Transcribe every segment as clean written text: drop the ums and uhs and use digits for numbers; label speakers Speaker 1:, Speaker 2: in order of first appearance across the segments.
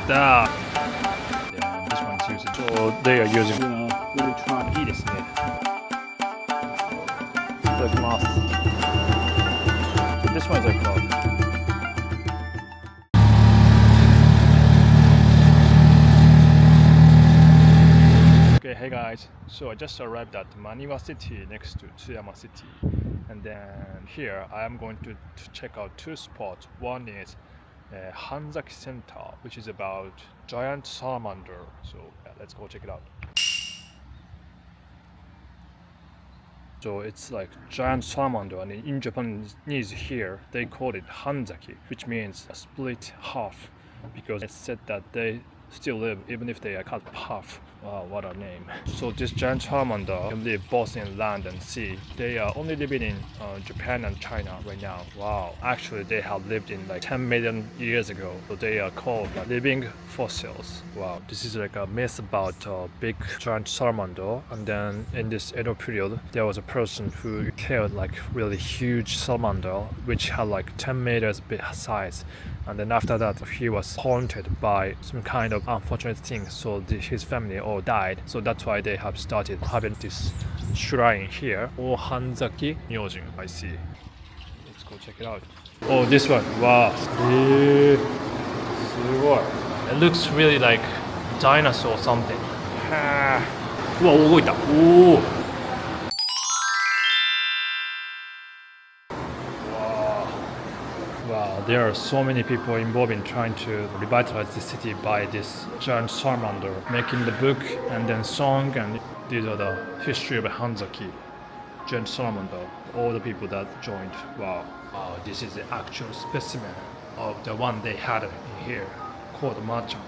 Speaker 1: that. Yeah, this one's using. So they are using. Let me try to eat this. Like moss. So this one's like Okay, hey guys. So I just arrived at Maniwa city next to Tsuyama city, and then here I am going to check out two spots. One is Hanzaki Center, which is about giant salamander. So yeah, let's go check it out. So it's like giant salamander, and in Japanese here they call it Hanzaki, which means a split half, because it's said that they still live even if they are cut half. Wow, what a name. So this giant salamander can live both in land and sea. They are only living in Japan and China right now. Wow, actually they have lived in like 10 million years ago. So they are called living fossils. Wow, this is like a myth about big giant salamander. And then in this Edo period, there was a person who killed like really huge salamander, which had like 10 meters big size. And then after that, he was haunted by some kind of unfortunate thing. So his family all died. So that's why they have started having this shrine here. Oh, Hanzaki Museum, I see. Let's go check it out. Oh, this one. Wow. It looks really like dinosaur or something. 우와, 오고 있다. 오. Wow, there are so many people involved in trying to revitalize the city by this giant salamander, making the book and then song, and these are the history of Hanzaki, giant salamander, all the people that joined. Wow, this is the actual specimen of the one they had in here, called Machan.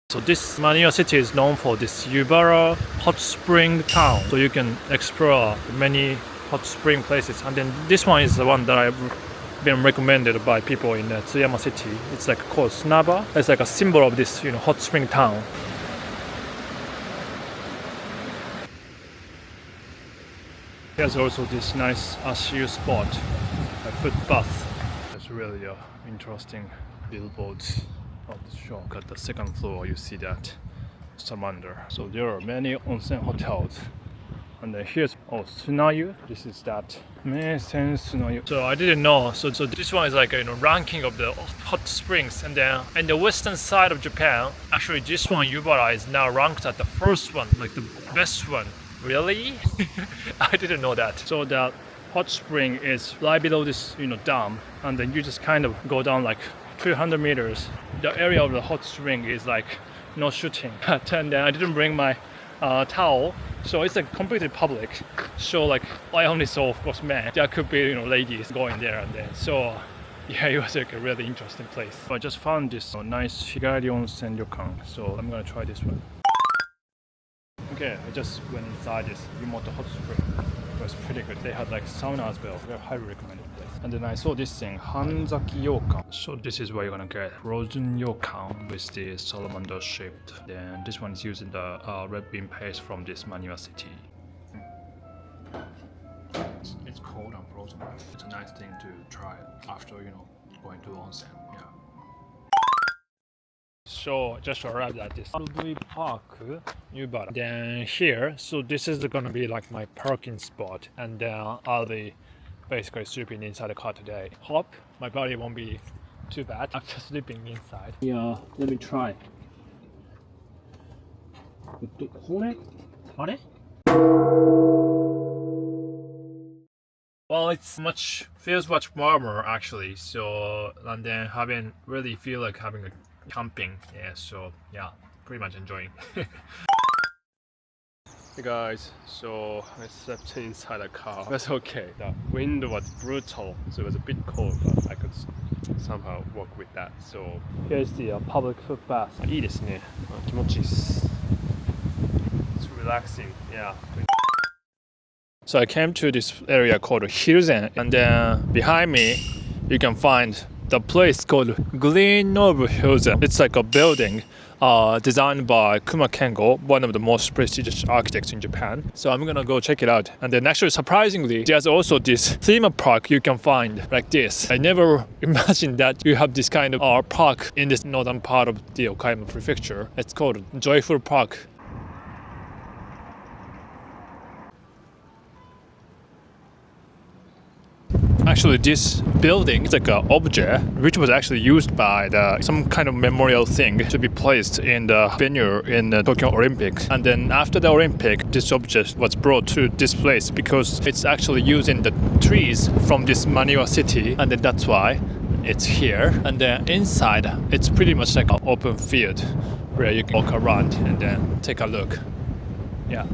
Speaker 1: So this Maniwa city is known for this Yubara hot spring town, so you can explore many hot spring places, and then this one is the one that I've been recommended by people in Tsuyama city. It's like called Sunaba. It's like a symbol of this, hot spring town. There's also this nice ASU spot, a footpath. It's really interesting billboards on the shop. At the second floor, you see that salamander. So there are many onsen hotels. And then here's Sunayu. This is that Meisen Sunayu. So I didn't know. So this one is like a ranking of the hot springs. And then in the western side of Japan, actually this one Yubara is now ranked at the first one, like the best one. Really? I didn't know that. So the hot spring is right below this dam, and then you just kind of go down like 300 meters. The area of the hot spring is like no shooting. And then I didn't bring my towel. So it's like completely public. So like I only saw, of course, men. There could be ladies going there and then. So yeah, it was like a really interesting place. I just found this nice Higari Onsen ryokan. So I'm gonna try this one. Okay, I just went inside this Yumoto hot spring. It was pretty good. They had like sauna as well. Very highly recommended place. And then I saw this thing, Hanzaki Yokan. So this is what you're gonna get. Frozen yokan with the salamander shaped. Then this one is using the red bean paste from this Maniwa city. It's cold and frozen. It's a nice thing to try after going to onsen. Yeah. So just arrived at this RV Park, Yubara. Then here, so this is gonna be like my parking spot, and then I'll be basically sleeping inside the car today. Hope my body won't be too bad after sleeping inside. Yeah, let me try. Well, feels much warmer actually. So and then really feel like having a camping. Yeah, so yeah, pretty much enjoying. Hey guys, so I slept inside the car. That's okay. The wind was brutal, so it was a bit cold, but I could somehow work with that. So here's the public footpath. いいですね。気持ちいいです。It's relaxing. Yeah. So I came to this area called Hiruzen, and then behind me you can find the place called GREENable Hiruzen. It's like a building designed by Kuma Kengo, one of the most prestigious architects in Japan. So I'm gonna go check it out. And then actually surprisingly, there's also this theme park you can find like this. I never imagined that you have this kind of park in this northern part of the Okayama prefecture. It's called Joyful Park. Actually, this building is like an object which was actually used by some kind of memorial thing to be placed in the venue in the Tokyo Olympics. And then after the Olympic, this object was brought to this place because it's actually using the trees from this Maniwa city, and then that's why it's here. And then inside, it's pretty much like an open field where you can walk around and then take a look. Yeah,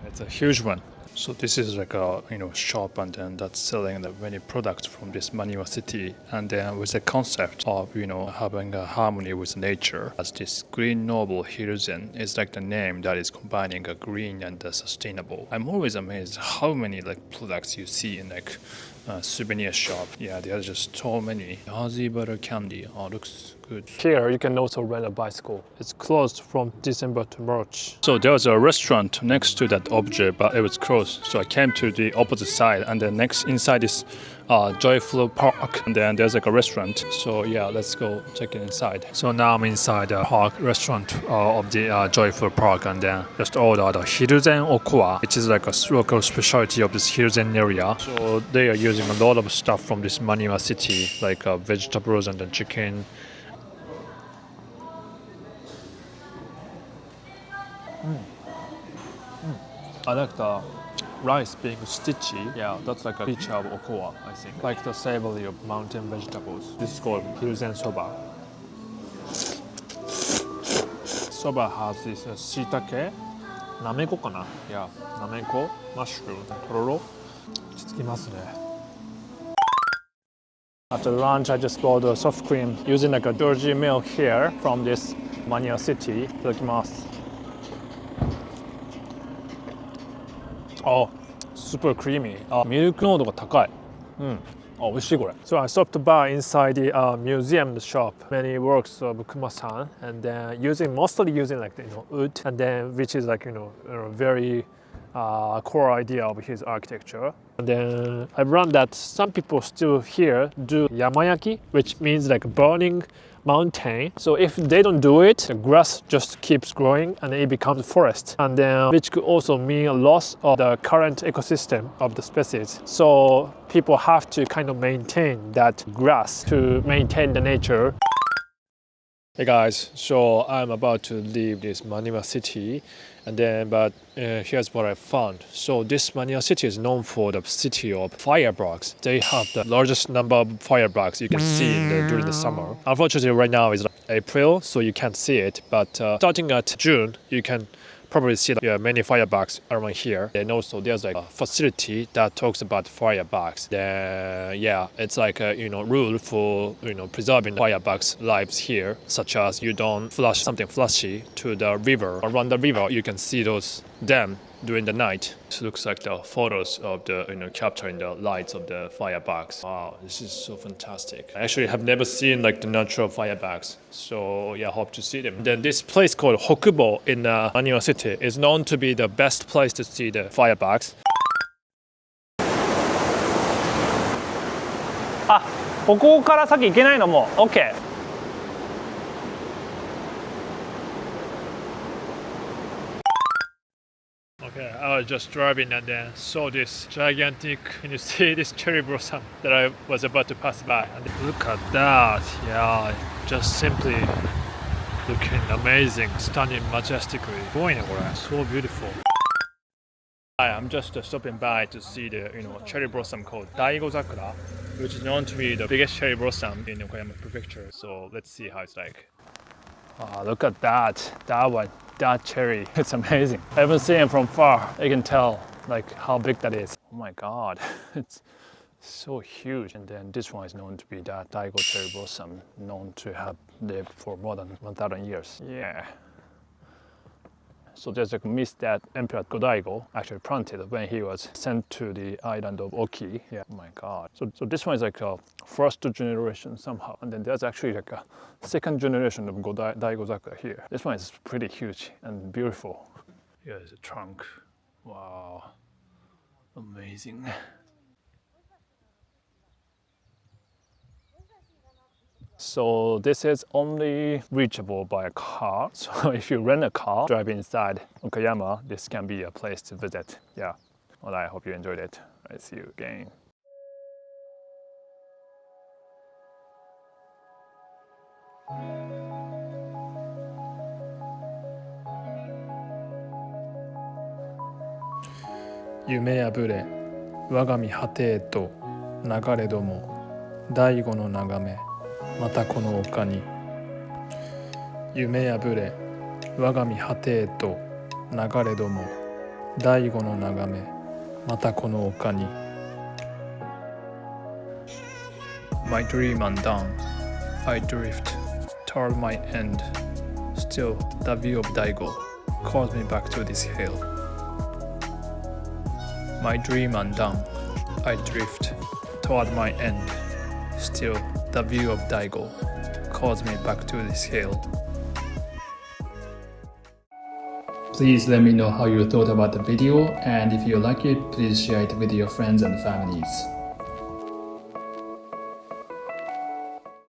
Speaker 1: it's a huge one. So this is like a shop, and then that's selling the many products from this Maniwa city, and then with the concept of having a harmony with nature. As this GREENable Hiruzen is like the name that is combining a green and the sustainable. I'm always amazed how many like products you see in like souvenir shop. Yeah, there are just so many. Hazy butter candy. Oh, looks good. Here you can also rent a bicycle. It's closed from December to March. So there was a restaurant next to that object, but it was closed. So I came to the opposite side, and then next inside is Joyful Park, and then there's like a restaurant. So yeah, let's go check it inside. So now I'm inside the park restaurant of the Joyful Park, and then just ordered the Hiruzen Okowa, which is like a local specialty of this Hiruzen area. So they are using a lot of stuff from this Maniwa city, like vegetables and then chicken. I like the rice being stitchy. Yeah, that's like a feature of Okowa, I think. Like the savory of mountain vegetables. This is called Hiruzen soba. Soba has this shiitake, nameko kana? Yeah, nameko, mushroom, tororo. After lunch, I just bought a soft cream using like a Georgie milk here from this Maniwa city. Itadakimasu. Oh, super creamy. Milk 濃度が高い。美味しいこれ。So I stopped by inside the museum shop. Many works of Kuma-san, and then mostly using like wood, and then which is like very core idea of his architecture. And then I've learned that some people still here do yamayaki, which means like burning mountain. So if they don't do it, the grass just keeps growing and it becomes forest, and then which could also mean a loss of the current ecosystem of the species. So people have to kind of maintain that grass to maintain the nature. Hey guys, so I'm about to leave this Maniwa city, and then here's what I found. So this Maniwa city is known for the city of fireworks. They have the largest number of fireworks you can see during the summer. Unfortunately, right now is April, so you can't see it. But starting at June, you can probably see many fireworks around here. And also there's like a facility that talks about fireworks. Then it's like a rule for preserving fireworks lives here, such as you don't flush something flashy to the river. Around the river you can see those dam during the night. It looks like the photos of the capturing the lights of the fireworks. Wow, this is so fantastic. I actually have never seen like the natural fireworks, so yeah, hope to see them. Then this place called Hokubo in Maniwa city is known to be the best place to see the fireworks. あ、ここから先行けないのもう OK。Okay, I was just driving and then saw this gigantic, can you see this cherry blossom that I was about to pass by? And look at that, yeah, just simply looking amazing, stunning majestically. So beautiful. Hi, I'm just stopping by to see the cherry blossom called Daigo Zakura, which is known to be the biggest cherry blossom in Okayama prefecture. So let's see how it's like. Look at that one, that cherry. It's amazing. I haven't seen it from far. I can tell like how big that is. Oh my god, it's so huge. And then this one is known to be that Daigo cherry blossom, known to have lived for more than 1,000 years. Yeah. So there's a mist that Emperor Go-Daigo actually planted when he was sent to the island of Oki. Yeah, oh my god. So this one is like a first generation somehow, and then there's actually like a second generation of Daigo Zakura here. This one is pretty huge and beautiful. Here's the trunk. Wow, amazing. So this is only reachable by a car. So if you rent a car, drive inside Okayama, this can be a place to visit. Yeah, well, I hope you enjoyed it. I'll see you again. Yume破れ、我が身果てへと流れども、大悟の眺め。またこの丘に夢破れ我が身果てへと流れども大悟の眺めまたこの丘に My dream undone I drift toward my end Still the view of Daigo calls me back to this hill My dream undone I drift toward my end Still the view of Daigo calls me back to this hill. Please let me know how you thought about the video, and if you like it, please share it with your friends and families.